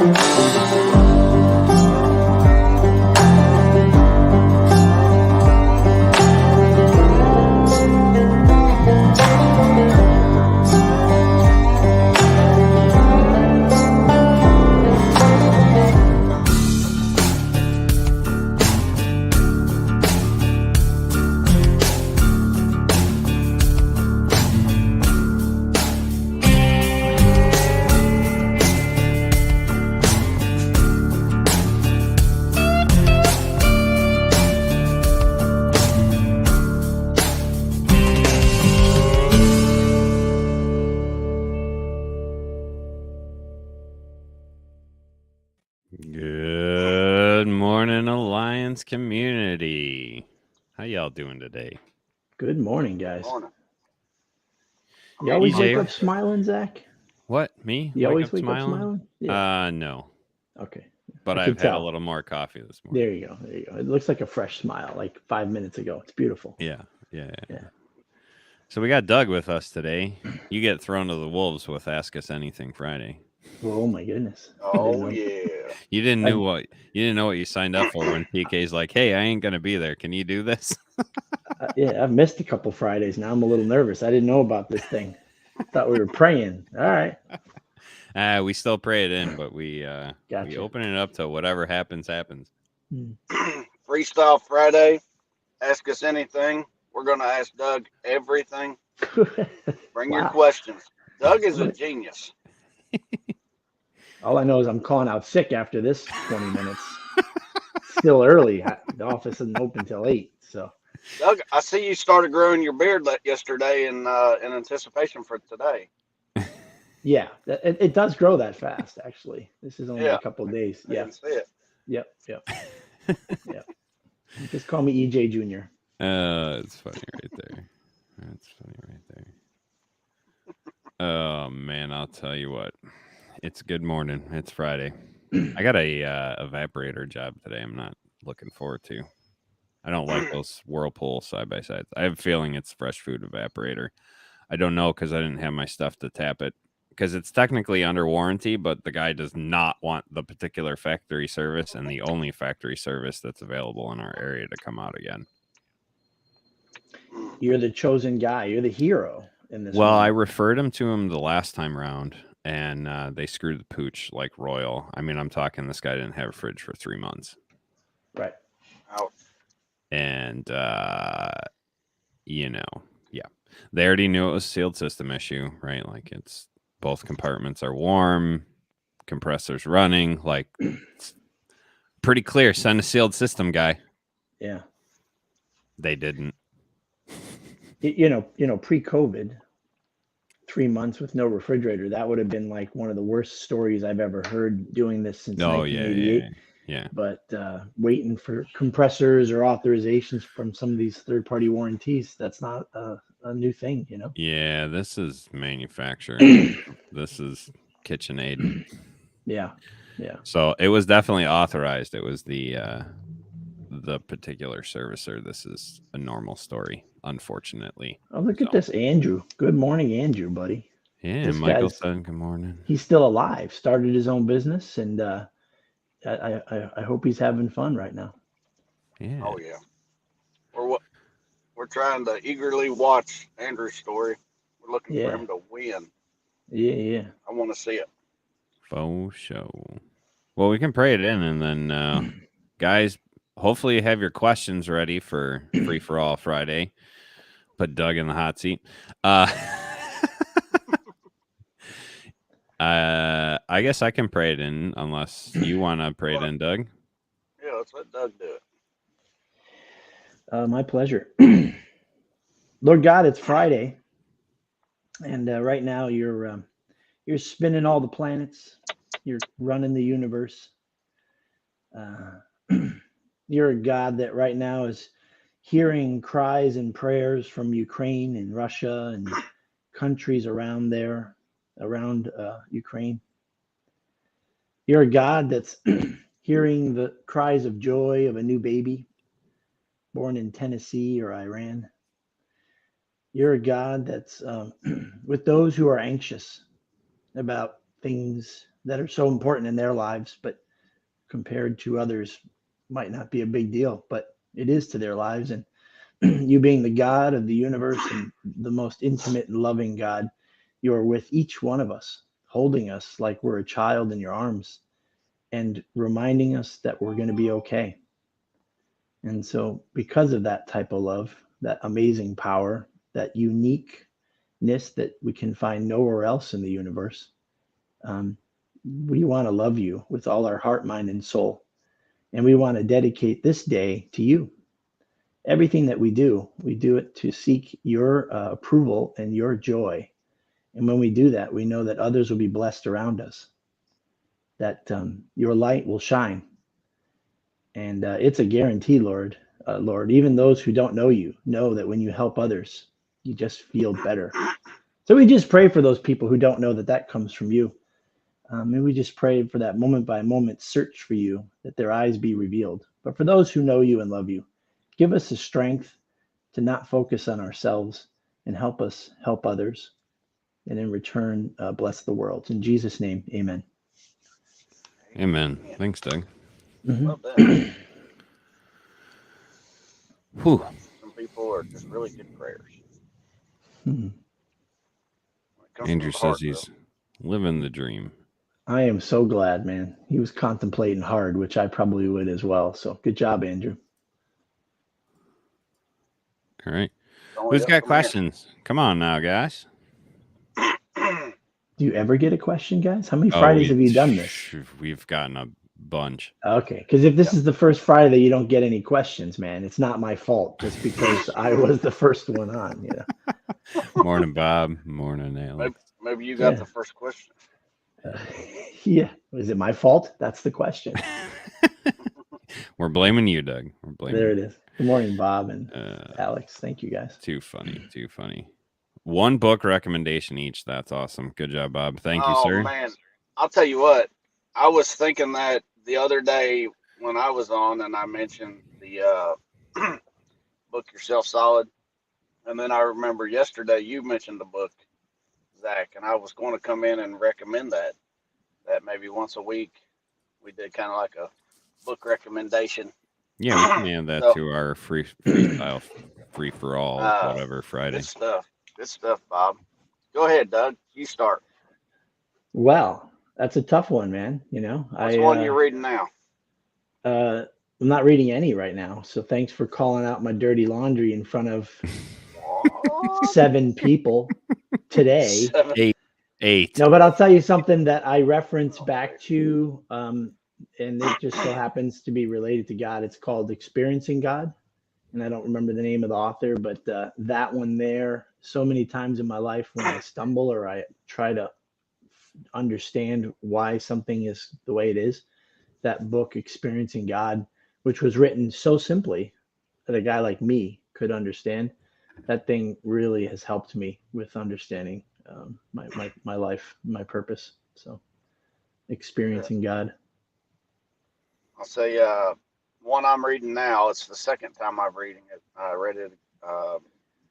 Good morning, Alliance community. How y'all doing today? Good morning, guys. Morning. You always EJ? wake up smiling, Zach? What? Me? You always wake up smiling? Yeah. No. Okay. But I've had a little more coffee this morning. There you go. There you go. It looks like a fresh smile, like 5 minutes ago. It's beautiful. Yeah. So we got Doug with us today. You get thrown to the wolves with Ask Us Anything Friday. Oh my goodness. Oh yeah. You didn't know what you signed up for when PK's like, "Hey, I ain't gonna be there. Can you do this?" Yeah, I've missed a couple Fridays. Now I'm a little nervous. I didn't know about this thing. Thought we were praying. All right. We still pray it in, but we Gotcha. we open it up to whatever happens. Freestyle Friday. Ask us anything. We're gonna ask Doug everything. Bring your questions. Doug is a genius. All I know is I'm calling out sick after this 20 minutes. Still early. The office isn't open till 8. So, Doug, I see you started growing your beard yesterday in anticipation for today. Yeah, it does grow that fast. Actually, this is only a couple of days. I didn't see it. Yep. Just call me EJ Jr. It's funny right there. Oh man, I'll tell you what. It's good morning. It's Friday. I got a evaporator job today. I'm not looking forward to. I don't like those Whirlpool side by sides. I have a feeling it's fresh food evaporator. I don't know because I didn't have my stuff to tap it. Because it's technically under warranty, but the guy does not want the particular factory service and the only factory service that's available in our area to come out again. You're the chosen guy. You're the hero in this. Well, I referred him to him the last time round, and they screwed the pooch like royal. I mean, I'm talking this guy didn't have a fridge for 3 months. Right. Ouch. And, yeah. They already knew it was a sealed system issue, right? Like it's both compartments are warm, compressors running. Like it's pretty clear. Send a sealed system guy. Yeah. They didn't. Pre-COVID, 3 months with no refrigerator, that would have been like one of the worst stories I've ever heard doing this since 1988. Yeah. But waiting for compressors or authorizations from some of these third-party warranties, that's not a new thing, Yeah, this is manufacturing. This is KitchenAid. Yeah. So it was definitely authorized. It was the particular servicer. This is a normal story, unfortunately. Oh, look at this, Andrew. Good morning, Andrew, buddy. Yeah, Michael said good morning. He's still alive. Started his own business, and I hope he's having fun right now. Yeah. Oh yeah. We're trying to eagerly watch Andrew's story. We're looking for him to win. Yeah. I want to see it. Faux show. Well, we can pray it in, and then guys, hopefully you have your questions ready for Free for All Friday. Put Doug in the hot seat. I guess I can pray it in unless you want to pray it in, Doug. Yeah, let's let Doug do it. My pleasure. Lord God, it's Friday, and right now you're spinning all the planets. You're running the universe. You're a God that right now is hearing cries and prayers from Ukraine and Russia and countries around Ukraine. You're a God that's hearing the cries of joy of a new baby born in Tennessee or Iran. You're a God that's with those who are anxious about things that are so important in their lives, but compared to others might not be a big deal, but it is to their lives. And you being the God of the universe and the most intimate and loving God, you are with each one of us, holding us like we're a child in your arms and reminding us that we're going to be okay. And so, because of that type of love, that amazing power, that uniqueness that we can find nowhere else in the universe, um, we want to love you with all our heart, mind, and soul. And we want to dedicate this day to you. Everything that we do it to seek your approval and your joy. And when we do that, we know that others will be blessed around us, that your light will shine. And it's a guarantee, Lord. Lord, even those who don't know you know that when you help others, you just feel better. So we just pray for those people who don't know that that comes from you. And we just pray for that moment by moment search for you, that their eyes be revealed. But for those who know you and love you, give us the strength to not focus on ourselves and help us help others. And in return, bless the world. In Jesus' name, amen. Amen. Thanks, Doug. Love that. Whew. Some people are just really good prayers. Mhm. When it comes Andrew from the heart, says he's living the dream. I am so glad, man. He was contemplating hard, which I probably would as well. So good job, Andrew. All right. though. Only Who's up got from here. questions? Come on now, guys. Do you ever get a question, guys? How many Oh, Fridays have you done this? we've gotten a bunch. Okay, because if this is the first Friday that you don't get any questions, man, it's not my fault. Just because I was the first one on, you know. Morning, Bob. Morning, maybe, Alex. maybe you got Yeah. the first question. Yeah. Is it my fault? That's the question. We're blaming you, Doug. We're blaming There you. it is. Good morning, Bob and Uh, Alex. Thank you, guys. Too funny. Too funny. One book recommendation each. That's awesome. Good job, Bob. Thank you, Oh sir. man, I'll tell you what. I was thinking that the other day when I was on and I mentioned the book Yourself Solid, and then I remember yesterday you mentioned the book, Zach, and I was going to come in and recommend that. That maybe once a week we did kind of like a book recommendation. Yeah, we can add that So, to our freestyle, free for all, uh, whatever Friday. good stuff. Good stuff, Bob. Go ahead, Doug. You start. Well, that's a tough one, man. You know, What's one you're reading now? I'm not reading any right now. So thanks for calling out my dirty laundry in front of What? 7 people today. 7. Eight. No, but I'll tell you something that I reference back to, and it just so happens to be related to God. It's called Experiencing God. And I don't remember the name of the author, but that one there, so many times in my life when I stumble or I try to understand why something is the way it is, that book, Experiencing God, which was written so simply that a guy like me could understand, that thing really has helped me with understanding my life, my purpose. So, Experiencing God. I'll say one I'm reading now. It's the second time I'm reading it. I read it a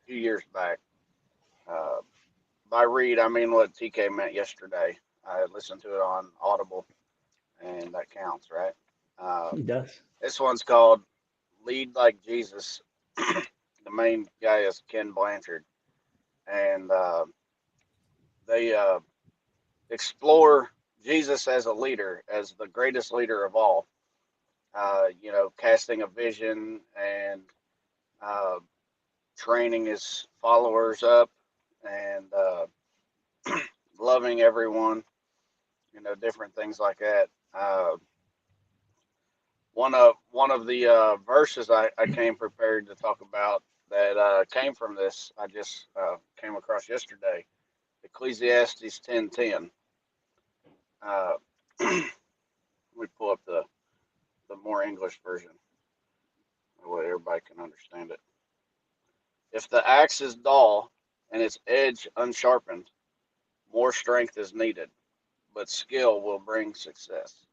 few years back. Uh, by read, I mean what TK meant yesterday. I listened to it on Audible, and that counts, right? He does. This one's called Lead Like Jesus. The main guy is Ken Blanchard, and they explore Jesus as a leader, as the greatest leader of all. Casting a vision and uh, training his followers up and loving everyone, different things like that. One of the verses I came prepared to talk about that came from this I just came across yesterday, Ecclesiastes 10:10. Uh, let me pull up the more English version, that way everybody can understand it. If the axe is dull and its edge unsharpened, more strength is needed, but skill will bring success.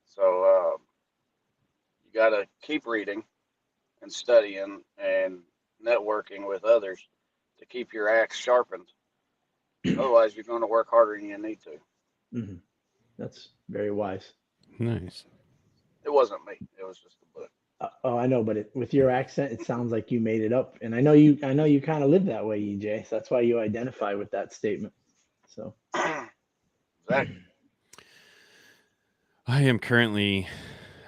So you got to keep reading and studying and networking with others to keep your axe sharpened. Otherwise, you're going to work harder than you need to. Mm-hmm. That's very wise. Nice. It wasn't me. It was just a book. Oh, I know, but with your accent, it sounds like you made it up. And I know you kind of live that way, EJ. So that's why you identify with that statement. So, Exactly. I am currently,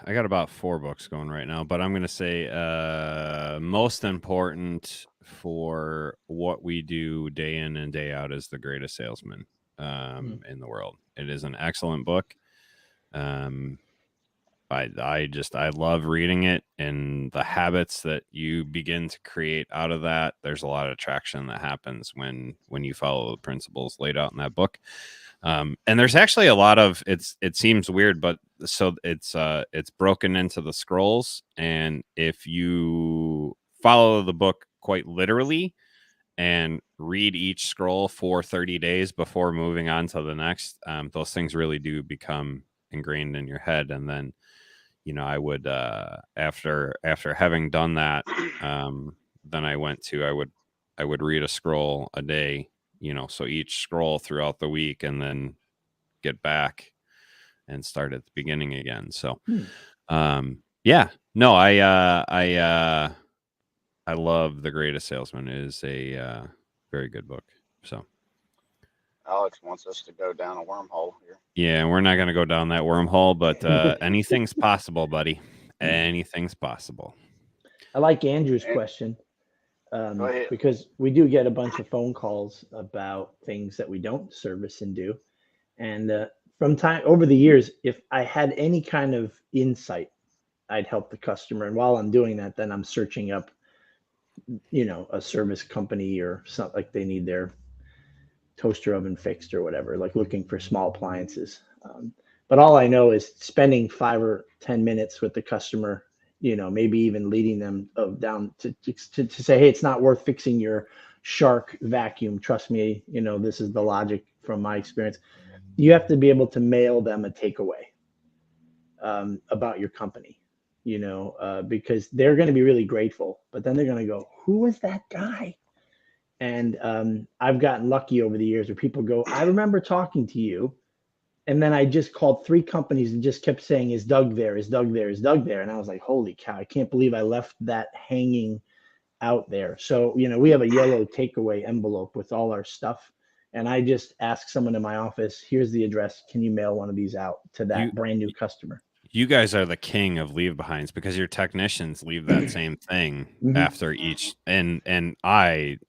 I got about 4 books going right now, but I'm going to say most important for what we do day in and day out is The Greatest Salesman in the world. It is an excellent book. I love reading it, and the habits that you begin to create out of that. There's a lot of traction that happens when you follow the principles laid out in that book. And there's actually a lot of it seems weird, but so it's broken into the scrolls, and if you follow the book quite literally and read each scroll for 30 days before moving on to the next, those things really do become ingrained in your head. And then I would after having done that, then I would read a scroll a day, so each scroll throughout the week, and then get back and start at the beginning again. So yeah, no, I love The Greatest Salesman. It is a very good book. So Alex wants us to go down a wormhole here. yeah, we're not going to go down that wormhole, but anything's possible, buddy. Anything's possible. I like Andrew's And- question Go ahead. because we do get a bunch of phone calls about things that we don't service and do. And from time over the years, if I had any kind of insight, I'd help the customer. And while I'm doing that, then I'm searching up, a service company or something, like they need their toaster oven fixed or whatever, like looking for small appliances. But all I know is spending 5 or 10 minutes with the customer, maybe even leading them down to say, hey, it's not worth fixing your Shark vacuum. Trust me, this is the logic from my experience. You have to be able to mail them a takeaway about your company, because they're going to be really grateful, but then they're going to go, who was that guy? And I've gotten lucky over the years where people go, I remember talking to you. And then I just called 3 companies and just kept saying, is Doug there? Is Doug there? Is Doug there? And I was like, holy cow, I can't believe I left that hanging out there. So, we have a yellow takeaway envelope with all our stuff. And I just ask someone in my office, here's the address. Can you mail one of these out to that brand new customer? You guys are the king of leave behinds, because your technicians leave that same thing after each. And I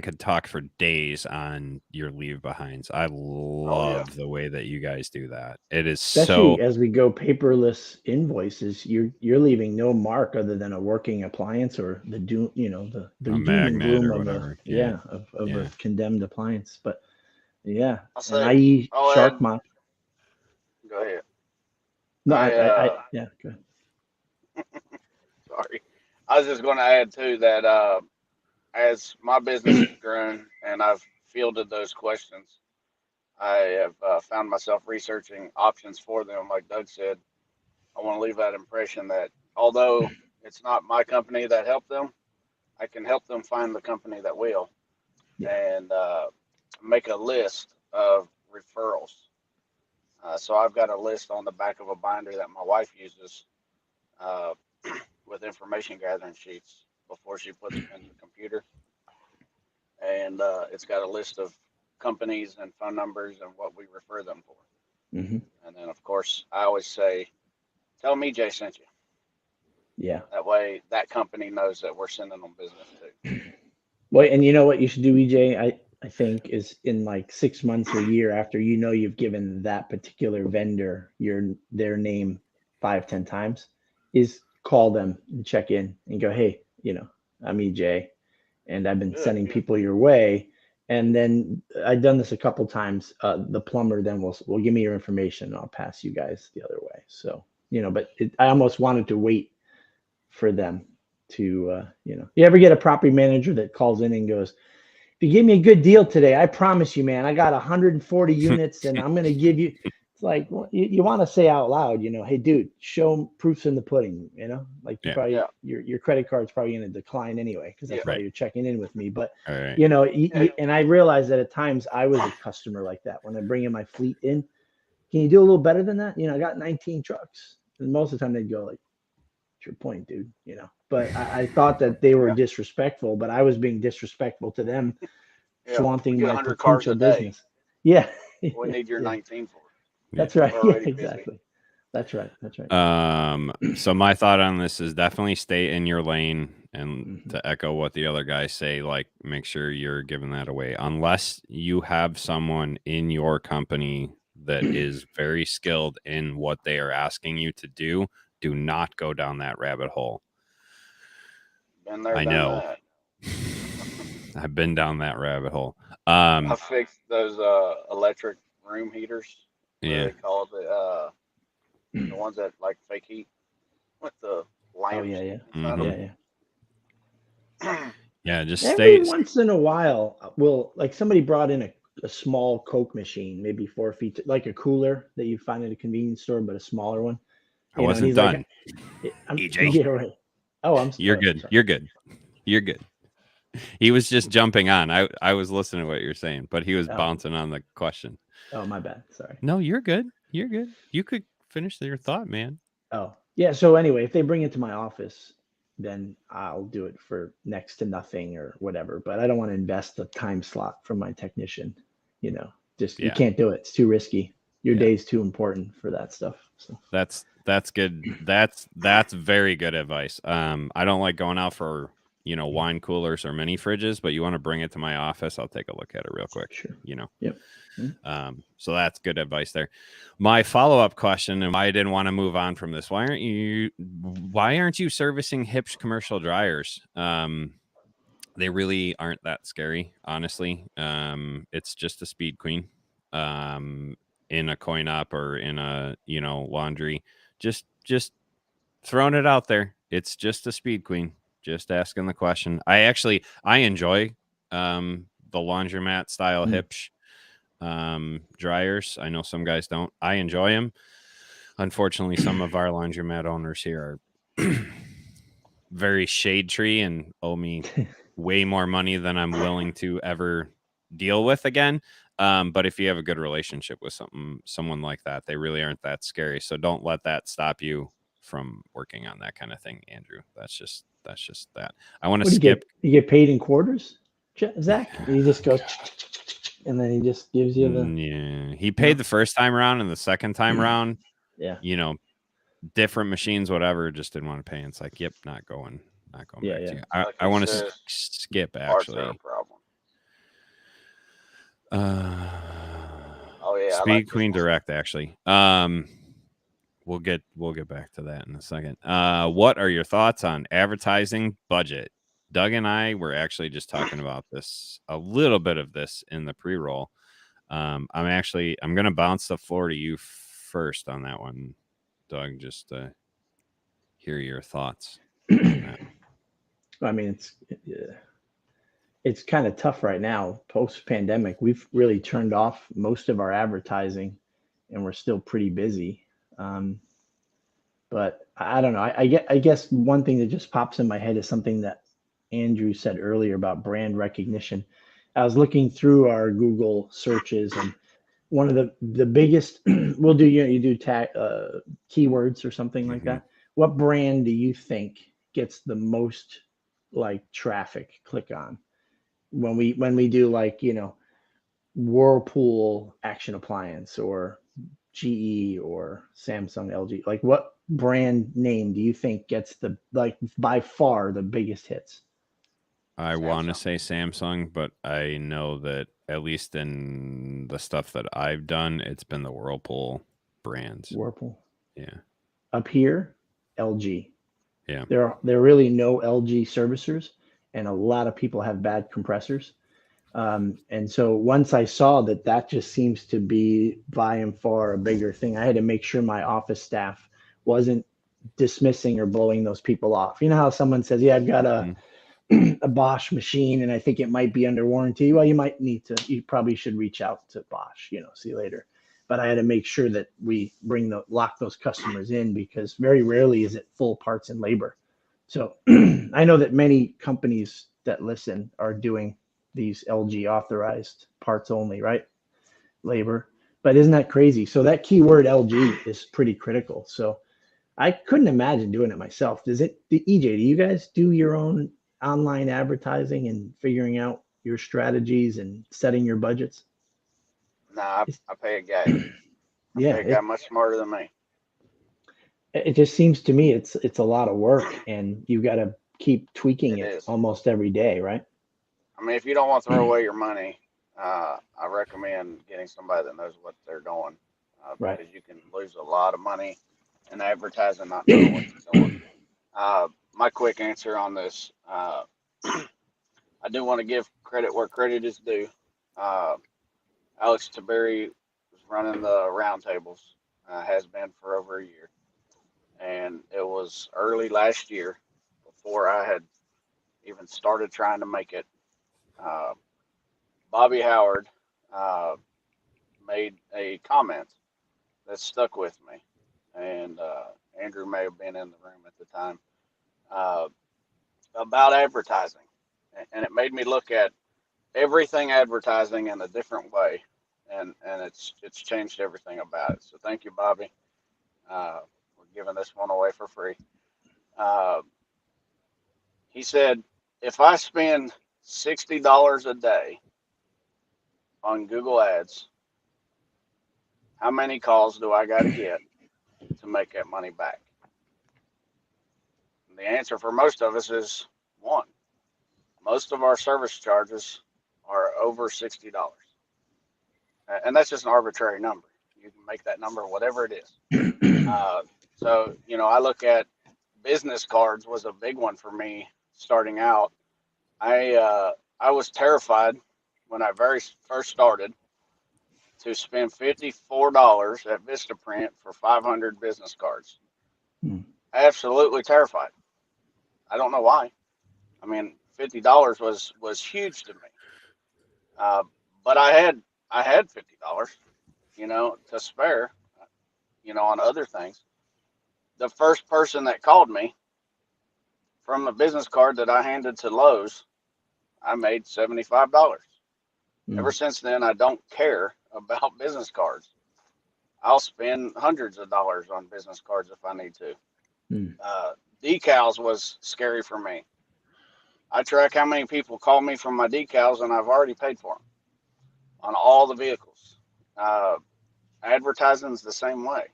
could talk for days on your leave behinds. I love the way that you guys do that. It is especially as we go paperless invoices. You're leaving no mark other than a working appliance or the doom and gloom of whatever. a condemned appliance. But yeah, I'll and i.e. Shark Mop. Go ahead. No, yeah, go ahead. Sorry. I was just going to add too that as my business has grown and I've fielded those questions, I have found myself researching options for them. Like Doug said, I want to leave that impression that although it's not my company that helped them, I can help them find the company that will, and make a list of referrals. So I've got a list on the back of a binder that my wife uses with information gathering sheets before she puts them in the computer. And it's got a list of companies and phone numbers and what we refer them for. And then, of course, I always say, tell me Jay sent you. Yeah. That way that company knows that we're sending them business too. Well, and you know what you should do, EJ? I think is in like 6 months or a year after you've given that particular vendor their name 5-10 times, is call them and check in and go, hey, I'm EJ and I've been sending people your way. And then I've done this a couple times. The plumber then will give me your information and I'll pass you guys the other way. So, but I almost wanted to wait for them to, you ever get a property manager that calls in and goes, if you give me a good deal today, I promise you, man, I got 140 units and I'm going to give you, it's like, well, you want to say out loud, hey, dude, show proofs in the pudding, like your credit card's probably going to decline anyway, because that's why you're checking in with me. But, and I realized that at times I was a customer like that when I bring in my fleet in. can you do a little better than that? I got 19 trucks. And most of the time they'd go like, "What's your point, dude?" But I thought that they were Yeah. disrespectful, but I was being disrespectful to them, Yeah. We flaunting get my 100 cars potential a day. business. Yeah. We need your Yeah. 19 for it. That's right. We're Yeah, already busy. exactly. That's right. So my thought on this is definitely stay in your lane, and Mhm. to echo what the other guys say, like make sure you're giving that away unless you have someone in your company that is very skilled in what they are asking you to do. Do not go down that rabbit hole. Been there, I done know. that. I've been down that rabbit hole. I fixed those electric room heaters. What do Yeah. they call it? The ones that like fake heat with the lamps Oh yeah, yeah, inside Mhm. yeah. them. Yeah, just Every stay. once in a while, like somebody brought in a small Coke machine, maybe 4 feet, like a cooler that you find at a convenience store, but a smaller one. I And wasn't he's done. like, EJ, yeah, right. Oh, you're oh, good. sorry. You're good. You're good. He was just jumping on. I was listening to what you're saying, but he was Oh, bouncing on the question. oh, my bad. Sorry. No, you're good. You're good. You could finish your thought, man. Oh, yeah. So anyway, if they bring it to my office, then I'll do it for next to nothing or whatever. But I don't want to invest the time slot from my technician. Just you Yeah. can't do it. It's too risky. Your Yeah. day's too important for that stuff. So That's good. That's very good advice. I don't like going out for, wine coolers or mini fridges, but you want to bring it to my office, I'll take a look at it real quick, sure. Yep. So that's good advice there. My follow-up question, and why I didn't want to move on from this, why aren't you servicing Hipsch commercial dryers? They really aren't that scary, honestly. It's just a speed queen. In a coin op or in a, laundry, just throwing it out there. It's just a speed queen. Just asking the question. I enjoy the laundromat style Mm. Hipsch dryers. I know some guys don't. I enjoy them. Unfortunately, some of our laundromat owners here are very shade tree and owe me way more money than I'm willing to ever deal with again. But if you have a good relationship with someone like that, they really aren't that scary. So don't let that stop you from working on that kind of thing, Andrew. That's just that. I want to What do you skip. get? You get paid in quarters, Zach? He just goes, God. and then he just gives you the. Yeah, he paid the first time around, and the second time around, Yeah. Different machines, whatever, just didn't want to pay. And it's like, yep, not going Yeah, back yeah. to you. Like I he want to says, skip parts are a actually. problem. Oh yeah, I like Speed this Queen one. Direct actually. We'll get back to that in a second. What are your thoughts on advertising budget? Doug and I were actually just talking about this, a little bit of this in the pre-roll. I'm going to bounce the floor to you first on that one, Doug, just to hear your thoughts on that. I mean, it's kind of tough right now, post pandemic. We've really turned off most of our advertising, and we're still pretty busy. But I don't know. I guess one thing that just pops in my head is something that Andrew said earlier about brand recognition. I was looking through our Google searches, and one of the biggest we'll do you do tag keywords or something like Mhm. that. What brand do you think gets the most like traffic click on when we do like Whirlpool action appliance or GE or Samsung, LG? Like what brand name do you think gets the like by far the biggest hits? I want to Samsung. say Samsung, but I know that at least in the stuff that I've done, it's been the Whirlpool brands. Whirlpool. Yeah. Up here, LG. Yeah. There are really no LG servicers, and a lot of people have bad compressors. And so once I saw that just seems to be by and far a bigger thing, I had to make sure my office staff wasn't dismissing or blowing those people off. You know how someone says, "Yeah, I've got a Mhm. a Bosch machine, and I think it might be under warranty." Well, you probably should reach out to Bosch. See you later. But I had to make sure that we lock those customers in, because very rarely is it full parts and labor. So I know that many companies that listen are doing these LG authorized parts only, right? Labor. But isn't that crazy? So that keyword LG is pretty critical. So I couldn't imagine doing it myself. EJ, do you guys do your own online advertising and figuring out your strategies and setting your budgets? Nah, I pay a guy. I Yeah, pay a guy much smarter than me. it just seems to me it's a lot of work, and you've got to keep tweaking It it is. almost every day, right? I mean, if you don't want to throw away your money, I recommend getting somebody that knows what they're doing, Right. because you can lose a lot of money in advertising not knowing what you're doing. My quick answer on this, I do want to give credit where credit is due. Uh, Alex Tiberi was running the roundtables, has been for over a year, and it was early last year before I had even started trying to make it. Uh, Bobby Howard uh, made a comment that stuck with me, and Andrew may have been in the room at the time, uh, about advertising, and it made me look at everything advertising in a different way, and it's changed everything about it. So thank you, Bobby. We're giving this one away for free. Uh, he said, if I spend $60 a day on Google Ads, how many calls do I got to get to make that money back? And the answer for most of us is one. Most of our service charges are over $60. And that's just an arbitrary number. You can make that number whatever it is. So, I look at business cards was a big one for me starting out. I was terrified when I very first started to spend $54 at Vistaprint for 500 business cards. Absolutely terrified. I don't know why. I mean, $50 was huge to me. But I had $50, to spare, on other things. The first person that called me from a business card that I handed to Lowe's, I made $75. Ever since then, I don't care about business cards. I'll spend hundreds of dollars on business cards if I need to. Decals was scary for me. I track how many people call me from my decals, and I've already paid for them on all the vehicles. Advertising is the same way.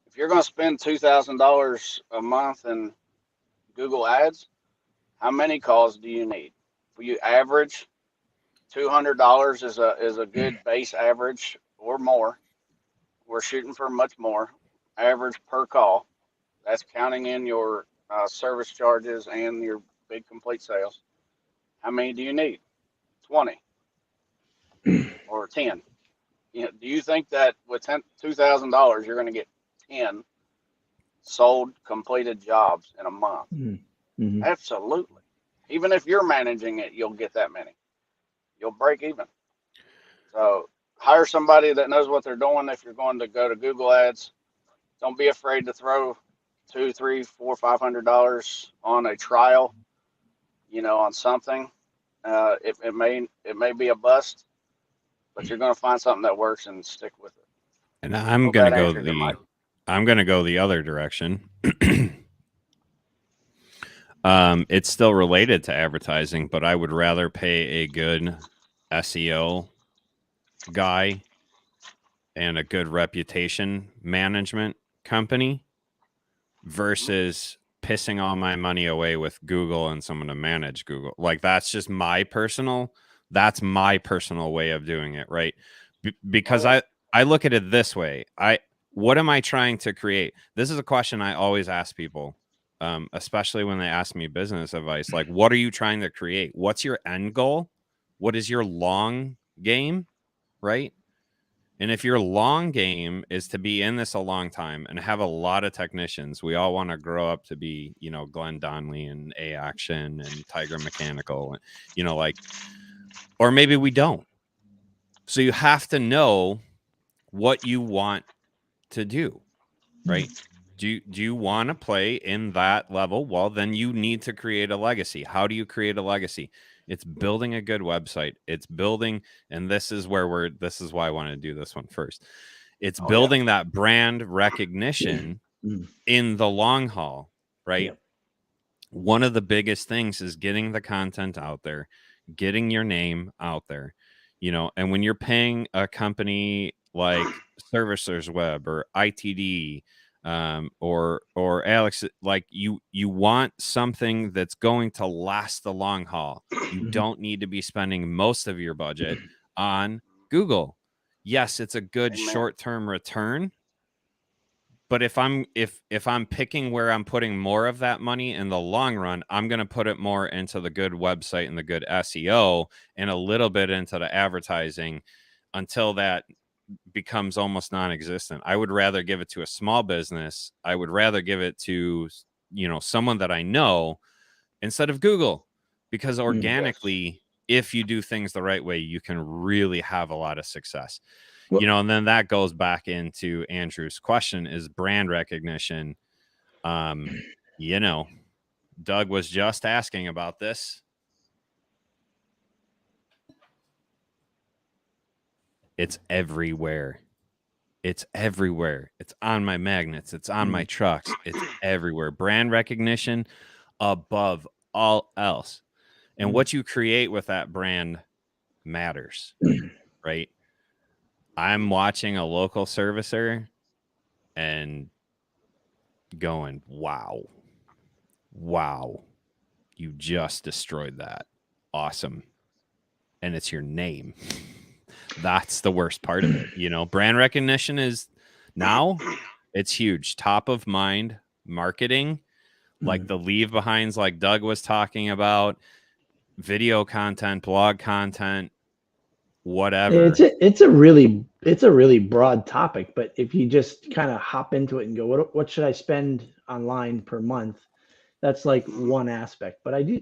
If you're going to spend $2,000 a month in Google Ads, how many calls do you need? For you average, $200 is a good base average or more. We're shooting for much more average per call. That's counting in your service charges and your big complete sales. How many do you need? 20 or 10. Do you think that with $2,000 you're going to get 10 sold completed jobs in a month? Absolutely. Even if you're managing it, you'll get that many. You'll break even. So hire somebody that knows what they're doing. If you're going to go to Google Ads, don't be afraid to throw $200, $300, $400, $500 on a trial. On something. It may be a bust, but you're going to find something that works and stick with it. And I'm going to go the other direction. It's still related to advertising, but I would rather pay a good SEO guy and a good reputation management company versus pissing all my money away with Google and someone to manage Google. Like that's my personal way of doing it, right? Because I look at it this way. What am I trying to create? This is a question I always ask people, especially when they ask me business advice. Like, what are you trying to create? What's your end goal? What is your long game, right? And if your long game is to be in this a long time and have a lot of technicians, we all want to grow up to be, Glenn Donnelly and A Action and Tiger Mechanical, or maybe we don't. So you have to know what you want to do, right? Do you want to play in that level? Well, then you need to create a legacy. How do you create a legacy? It's building a good website. It's building, and this is why I want to do this one first. It's building that brand recognition in the long haul, right? Yeah. One of the biggest things is getting the content out there, getting your name out there, and when you're paying a company like Servicers Web or ITD, or Alex, like you want something that's going to last the long haul. You don't need to be spending most of your budget on Google. Yes, it's a good short-term return, but if I'm picking where I'm putting more of that money in the long run, I'm going to put it more into the good website and the good SEO and a little bit into the advertising until that becomes almost non-existent. I would rather give it to a small business. I would rather give it to, someone that I know instead of Google, because organically, if you do things the right way, you can really have a lot of success. And then that goes back into Andrew's question, is brand recognition. Doug was just asking about this. It's everywhere. It's everywhere. It's on my magnets. It's on my trucks. It's everywhere. Brand recognition above all else. And what you create with that brand matters, right? I'm watching a local servicer and going, wow, you just destroyed that. Awesome. And it's your name. That's the worst part of it. Brand recognition is now, it's huge. Top of mind marketing, like the leave behinds, like Doug was talking about, video content, blog content, whatever. It's a really broad topic, but if you just kind of hop into it and go, what should I spend online per month? That's like one aspect. But I do,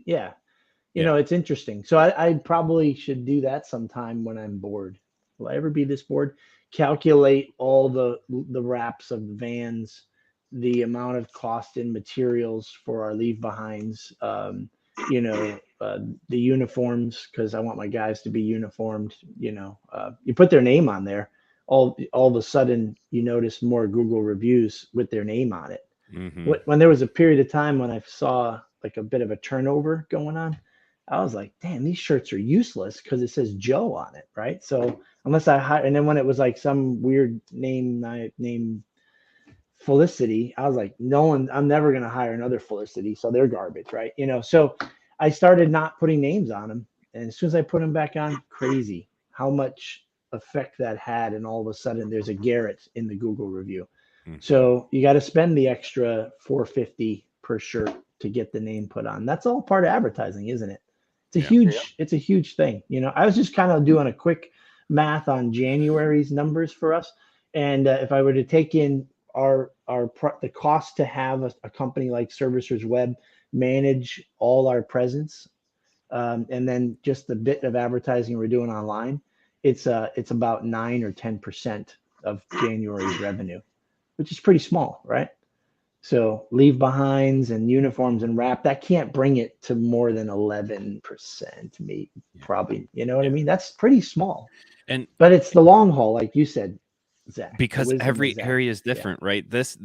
it's interesting. So I probably should do that sometime when I'm bored. Will I ever be this bored? Calculate all the wraps of the vans, the amount of cost in materials for our leave behinds, the uniforms, because I want my guys to be uniformed. You put their name on there, all of a sudden you notice more Google reviews with their name on it. When there was a period of time when I saw like a bit of a turnover going on, I was like, damn, these shirts are useless because it says Joe on it, right? So unless I hire, and then when it was like some weird name Felicity, I was like, I'm never going to hire another Felicity. So they're garbage, right? So I started not putting names on them. And as soon as I put them back on, crazy how much effect that had. And all of a sudden there's a Garrett in the Google review. So you got to spend the extra $4.50 per shirt to get the name put on. That's all part of advertising, isn't it? It's a huge thing. I was just kind of doing a quick math on January's numbers for us. And if I were to take in the cost to have a company like Servicers Web manage all our presence, and then just the bit of advertising we're doing online, it's about 9 or 10% of January's revenue, which is pretty small, right? So leave behinds and uniforms and wrap, that can't bring it to more than 11%, maybe, probably. You know what I mean? That's pretty small. But it's the long haul, like you said, Zach. Because every area is different, right? This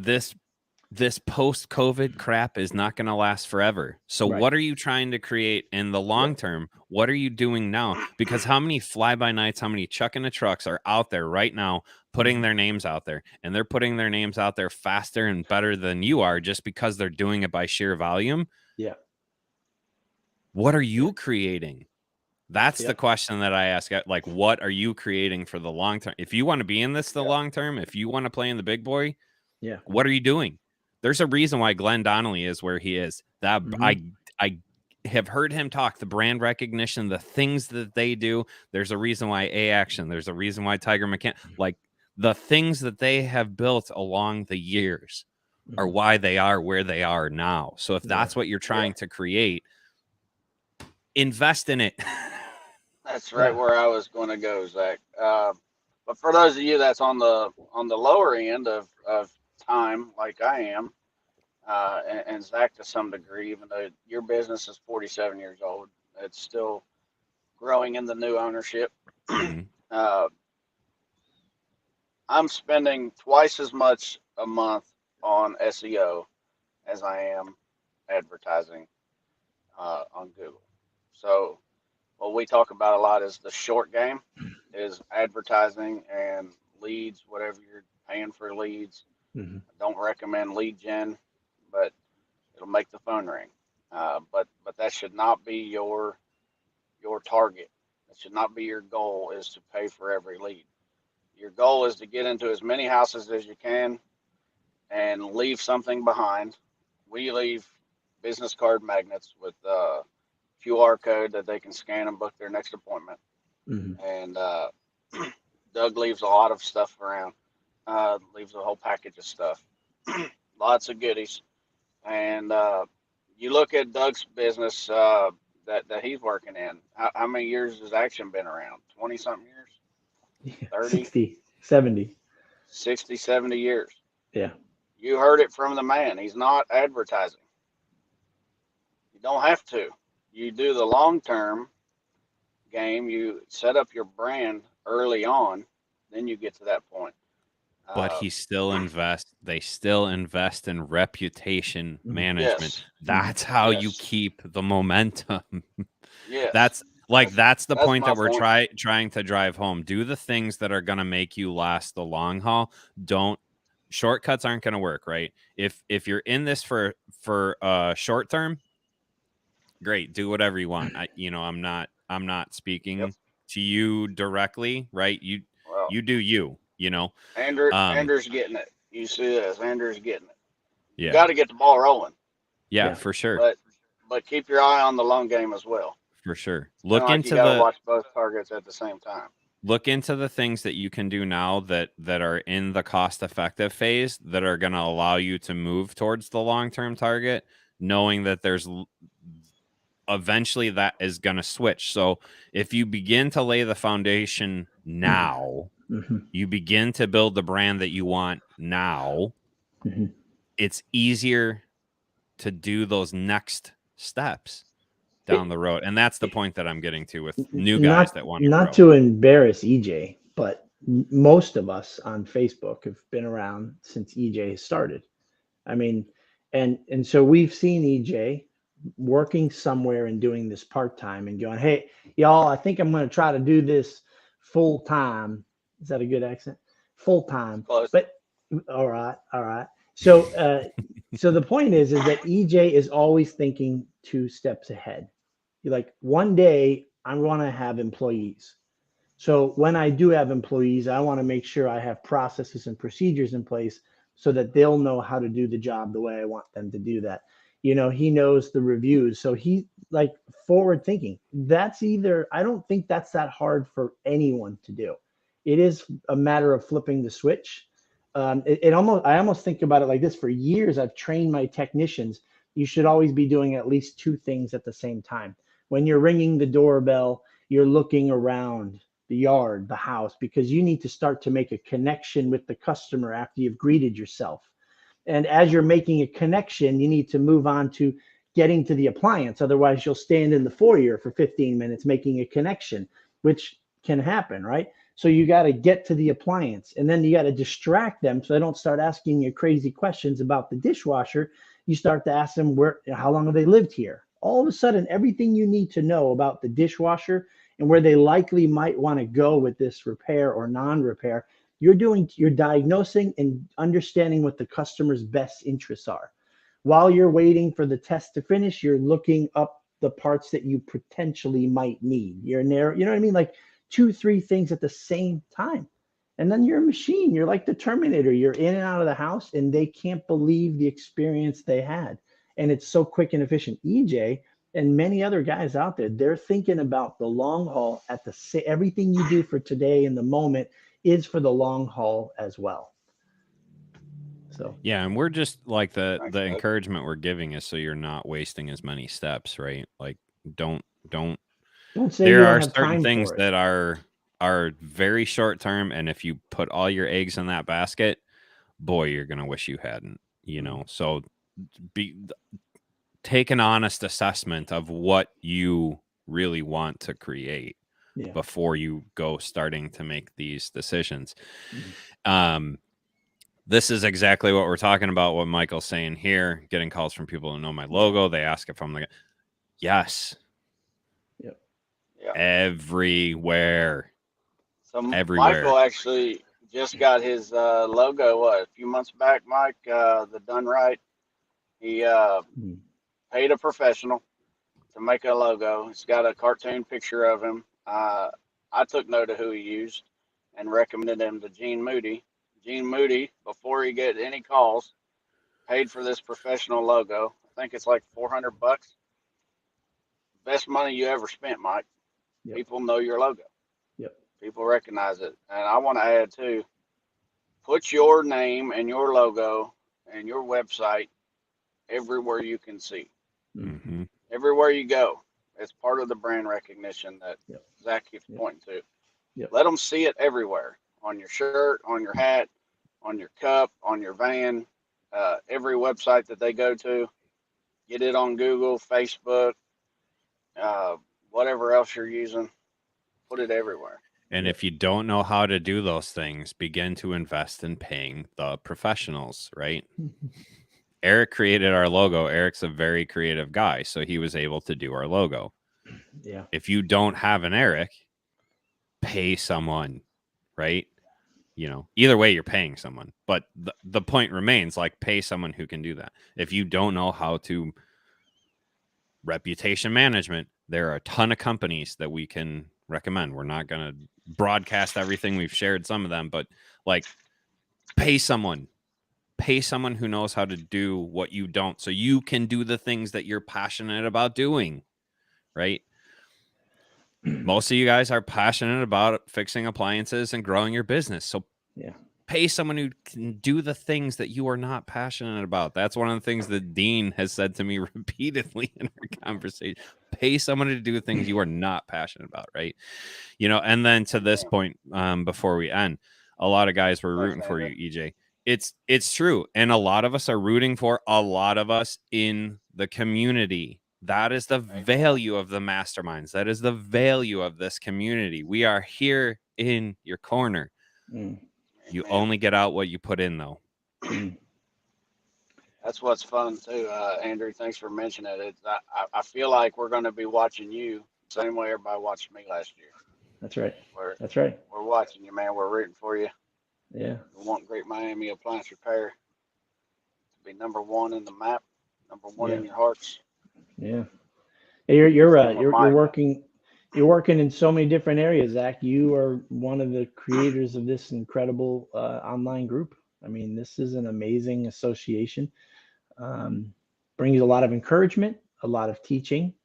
post-COVID crap is not going to last forever. So what are you trying to create in the long term? What are you doing now? Because how many fly-by-nights, how many chuck in the trucks are out there right now putting their names out there? And they're putting their names out there faster and better than you are just because they're doing it by sheer volume. Yeah. What are you creating? That's the question that I ask. Like, what are you creating for the long term? If you want to be in this the long term, if you want to play in the big boy, what are you doing? There's a reason why Glenn Donnelly is where he is. That I have heard him talk, the brand recognition, the things that they do. There's a reason why A-Action. There's a reason why Tiger McCann, like the things that they have built along the years are why they are where they are now. So if that's what you're trying to create, invest in it. That's right where I was going to go, Zach. But for those of you that's on the lower end of time, like I am, and Zach to some degree, even though your business is 47 years old, it's still growing in the new ownership. Mhm. I'm spending twice as much a month on SEO as I am advertising on Google. So what we talk about a lot is the short game, is advertising and leads, whatever you're paying for leads. Mm-hmm. I don't recommend lead gen, but it'll make the phone ring. But that should not be your target. That should not be your goal, is to pay for every lead. Your goal is to get into as many houses as you can and leave something behind. We leave business card magnets with QR code that they can scan and book their next appointment. Mm-hmm. And Doug leaves a lot of stuff around. Leaves a whole package of stuff, lots of goodies. And you look at Doug's business that he's working in. How many years has Action been around? 20 something years? Yeah. 30, 60, 70. 60, 70 years. Yeah. You heard it from the man. He's not advertising. You don't have to. You do the long term game. You set up your brand early on, then you get to that point. But Uh, they still invest in reputation Mhm. management. yes, That's how you yes, keep the momentum. yes. That's the That's point my that we're point. trying to drive home. Do the things that are going to make you last the long haul. Don't Shortcuts aren't going to work, right? If you're in this for short term, great, do whatever you want. I'm not Yep. speaking to you directly, right? Well, You do you, um Andrew's getting it. You see this? Andrew's getting it. You yeah. got to get the ball rolling, Yeah, Yeah. for sure. but keep your eye on the long game as well. For sure. Kind of like you got to watch both targets at the same time. Look into the things that you can do now that are in the cost effective phase that are going to allow you to move towards the long-term target, knowing that there's eventually that is going to switch. So if you begin to lay the foundation now, Mm-hmm. you begin to build the brand that you want now, Mm-hmm. it's easier to do those next steps down the road. And that's the point that I'm getting to with new guys that want to grow. Not to embarrass EJ, but most of us on Facebook have been around since EJ started. I mean, and so we've seen EJ working somewhere and doing this part-time and going, hey, y'all, I think I'm going to try to do this full time. Is that a good accent? Full time. Close. But all right. So so the point is that EJ is always thinking 2 steps ahead. You're like, one day I'm going to have employees. So when I do have employees, I want to make sure I have processes and procedures in place so that they'll know how to do the job the way I want them to do that. He knows the reviews. So he like forward thinking. I don't think that's that hard for anyone to do. It is a matter of flipping the switch. I almost think about it like this. For years, I've trained my technicians. You should always be doing at least 2 things at the same time. When you're ringing the doorbell, you're looking around the yard, the house, because you need to start to make a connection with the customer after you've greeted yourself. And as you're making a connection, you need to move on to getting to the appliance. Otherwise, you'll stand in the foyer for 15 minutes making a connection, which can happen, right? So you got to get to the appliance, and then you got to distract them so they don't start asking you crazy questions about the dishwasher. You start to ask them how long have they lived here? All of a sudden, everything you need to know about the dishwasher and where they likely might want to go with this repair or non-repair, you're diagnosing and understanding what the customer's best interests are. While you're waiting for the test to finish, you're looking up the parts that you potentially might need. You know what I mean? Like 2, 3 things at the same time. And then you're a machine. You're like the Terminator. You're in and out of the house, and they can't believe the experience they had. And it's so quick and efficient. EJ and many other guys out there, they're thinking about the long haul everything you do for today in the moment is for the long haul as well. So Yeah, and we're just like the Thanks, Doug. encouragement we're giving is so you're not wasting as many steps, right? Like don't say you there don't are have certain time things for it. that are very short term, and if you put all your eggs in that basket, boy, you're gonna wish you hadn't, So take an honest assessment of what you really want to create before you go starting to make these decisions. This is exactly what we're talking about, what Michael's saying here, getting calls from people who know my logo. They ask if I'm like, yes. Yep. Yeah. Everywhere. So Everywhere. Michael actually just got his logo, a few months back, Mike, the Done Right. He paid a professional to make a logo. It's got a cartoon picture of him. I took note of who he used and recommended him to Gene Moody. Gene Moody, before he get any calls, paid for this professional logo. I think it's like $400. Best money you ever spent, Mike. Yep. People know your logo. Yep. People recognize it. And I want to add too, put your name and your logo and your website everywhere you can see. Mm-hmm. Everywhere you go. It's part of the brand recognition that Zach keeps pointing to. Yep. Let them see it everywhere. On your shirt, on your hat, on your cup, on your van, every website that they go to. Get it on Google, Facebook, whatever else you're using. Put it everywhere. And if you don't know how to do those things, begin to invest in paying the professionals, right? Eric created our logo. Eric's a very creative guy, so he was able to do our logo. Yeah. If you don't have an Eric, pay someone, right? You know, either way, you're paying someone. But the point remains, like, pay someone who can do that. If you don't know how to reputation management, there are a ton of companies that we can recommend. We're not going to broadcast everything. We've shared some of them, but like, pay someone who knows how to do what you don't, so you can do the things that you're passionate about doing, right? Most of you guys are passionate about fixing appliances and growing your business. So pay someone who can do the things that you are not passionate about. That's one of the things that Dean has said to me repeatedly in our conversation. Pay someone to do things you are not passionate about, right? You know, and then to this point, before we end, a lot of guys were rooting for you, EJ. It's true. And a lot of us are rooting for a lot of us in the community. That is the value of the masterminds. That is the value of this community. We are here in your corner. You only get out what you put in, though. That's what's fun too, Andrew. Thanks for mentioning it. I feel like we're going to be watching you the same way everybody watched me last year. That's right. That's right. We're watching you, man. We're rooting for you. Yeah. We want Great Miami Appliance Repair to be number one in the map, number one in your hearts. Yeah. You're working in so many different areas, Zach. You are one of the creators of this incredible online group. I mean, this is an amazing association. Brings a lot of encouragement, a lot of teaching,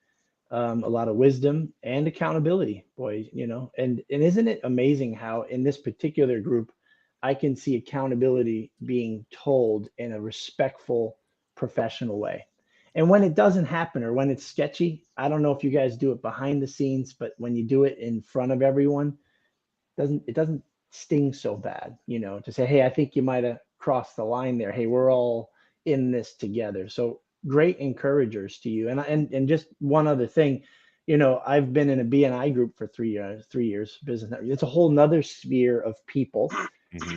a lot of wisdom and accountability, boy, you know, and isn't it amazing how in this particular group, I can see accountability being told in a respectful, professional way. And when it doesn't happen or when it's sketchy, I don't know if you guys do it behind the scenes, but when you do it in front of everyone, it doesn't sting so bad, you know, to say, hey, I think you might have crossed the line there. Hey, we're all in this together. So great encouragers to you. And just one other thing, you know, I've been in a BNI group for 3 years, business network. It's a whole nother sphere of people.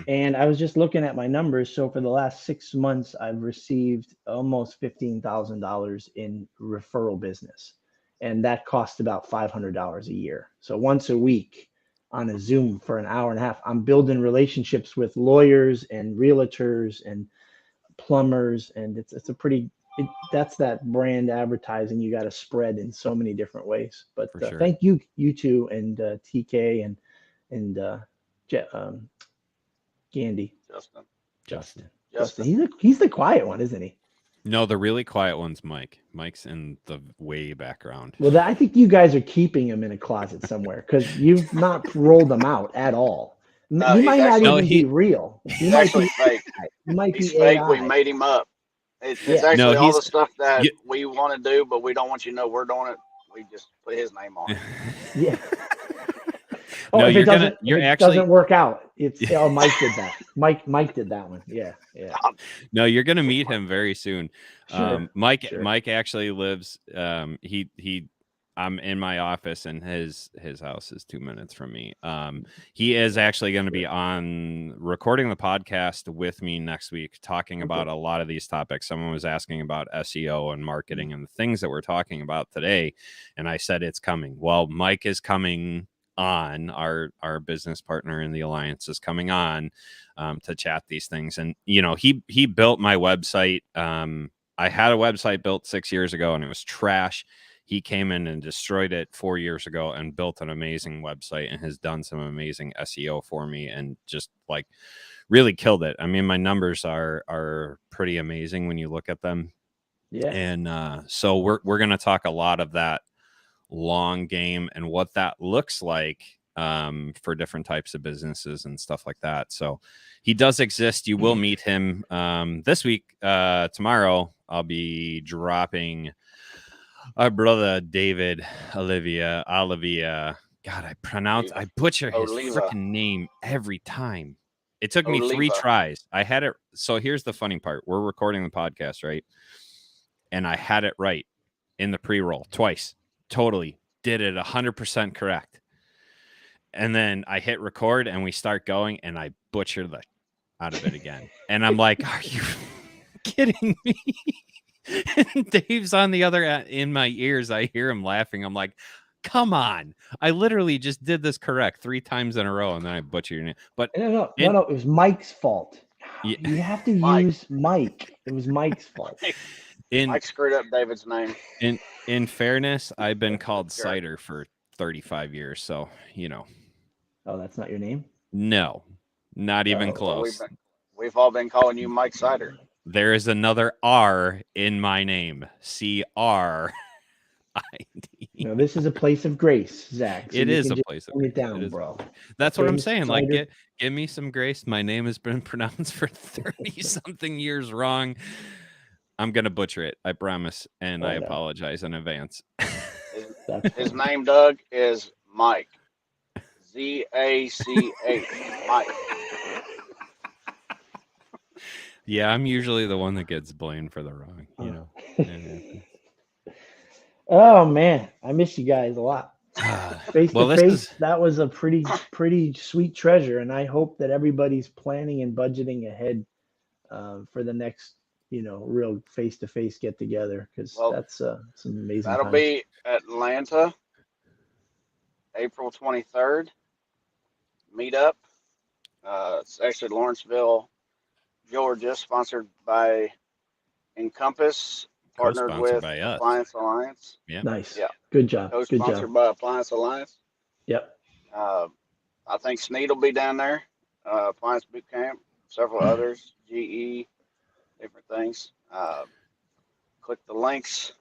And I was just looking at my numbers. So for the last 6 months, I've received almost $15,000 in referral business. And that costs about $500 a year. So once a week on a Zoom for an hour and a half, I'm building relationships with lawyers and realtors and plumbers. And it's a pretty, that's that brand advertising you got to spread in so many different ways. But sure. Thank you two and TK and Gandy. Justin. He's the quiet one, isn't he? No, the really quiet one's Mike. Mike's in the way background. Well, I think you guys are keeping him in a closet somewhere because you've not rolled him out at all. He might not even be real. He might be fake. He might He's be fake. AI. We made him up. It's actually all the stuff that we want to do, but we don't want you to know we're doing it. We just put his name on it. Yeah. No, if it doesn't work out, it's Mike did that. Mike did that one. Yeah. No, you're gonna meet him very soon. Sure. Mike actually lives. He I'm in my office, and his house is 2 minutes from me. He is actually going to be on recording the podcast with me next week, talking about a lot of these topics. Someone was asking about SEO and marketing and the things that we're talking about today, and I said it's coming. Well, Mike is coming on, our business partner in the alliance is coming on to chat these things. And he built my website. I had a website built 6 years ago, and it was trash. He came in and destroyed it 4 years ago and built an amazing website and has done some amazing SEO for me and just like really killed it. I mean, my numbers are pretty amazing when you look at them. Yeah. And so we're going to talk a lot of that long game and what that looks like for different types of businesses and stuff like that. So he does exist. You will meet him this week. Tomorrow I'll be dropping our brother David Olivia. God, I butcher his freaking name every time. It took me 3 tries. I had it. So here's the funny part. We're recording the podcast, right? And I had it right in the pre-roll twice. Totally did it 100% correct. And then I hit record and we start going and I butcher the out of it again. And I'm like, are you kidding me? And Dave's on the other in my ears. I hear him laughing. I'm like, come on. I literally just did this correct 3 times in a row and then I butchered your name. But no, it was Mike's fault. Yeah. You have to use Mike. It was Mike's fault. Mike screwed up David's name. In fairness, I've been called Cider for 35 years, so Oh, that's not your name? No, not even close. Well, we've all been calling you Mike Cider. There is another R in my name. CRID. No, this is a place of grace, Zach. So it is a place of grace. It down, bro. That's what I'm saying. Cider. Like, give me some grace. My name has been pronounced for 30-something years wrong. I'm going to butcher it, I promise, and I apologize in advance. His name, Doug, is Mike. ZACH. Mike. Yeah, I'm usually the one that gets blamed for the wrong, Oh, man. I miss you guys a lot. Face to face, that was a pretty sweet treasure, and I hope that everybody's planning and budgeting ahead for the next real face-to-face get together, because that's some amazing. That'll be Atlanta, April 23rd. Meetup. It's actually Lawrenceville, Georgia, sponsored by Encompass, partnered with Appliance Alliance. Yeah, nice. Yeah, good job. Co-sponsored by Appliance Alliance. Yep. I think Sneed will be down there. Appliance Boot Camp, several others, GE. Different things. Click the links.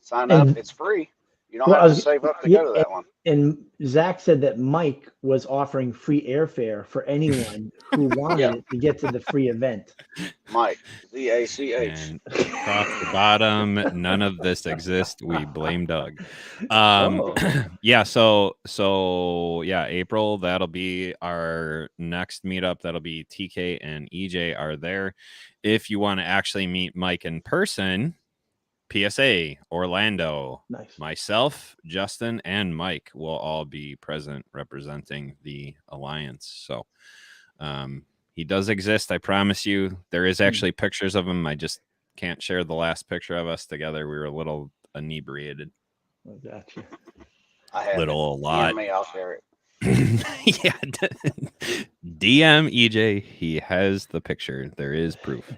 Sign up. It's free. You don't have to save up to go to that one. And Zach said that Mike was offering free airfare for anyone who wanted it to get to the free event. Mike, ZACH. And across the bottom, none of this exists. We blame Doug. Yeah. So yeah, April, that'll be our next meetup. That'll be TK and EJ are there. If you want to actually meet Mike in person, PSA, Orlando, nice. Myself, Justin, and Mike will all be present representing the Alliance. So he does exist. I promise you. There is actually pictures of him. I just can't share the last picture of us together. We were a little inebriated. I got you. A lot. Me, I'll share it. Yeah. DM EJ. He has the picture. There is proof.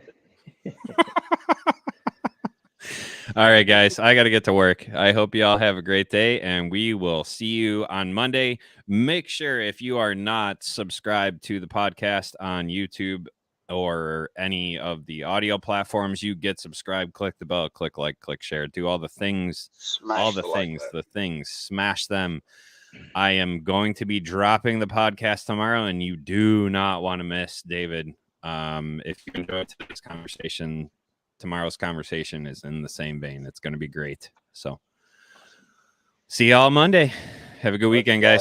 All right, guys, I got to get to work. I hope you all have a great day, and we will see you on Monday. Make sure, if you are not subscribed to the podcast on YouTube or any of the audio platforms, you get subscribed, click the bell, click like, click share, do all the things, smash them. I am going to be dropping the podcast tomorrow, and you do not want to miss David. If you enjoyed today's conversation, tomorrow's conversation is in the same vein. It's going to be great. So see y'all Monday. Have a good weekend, guys.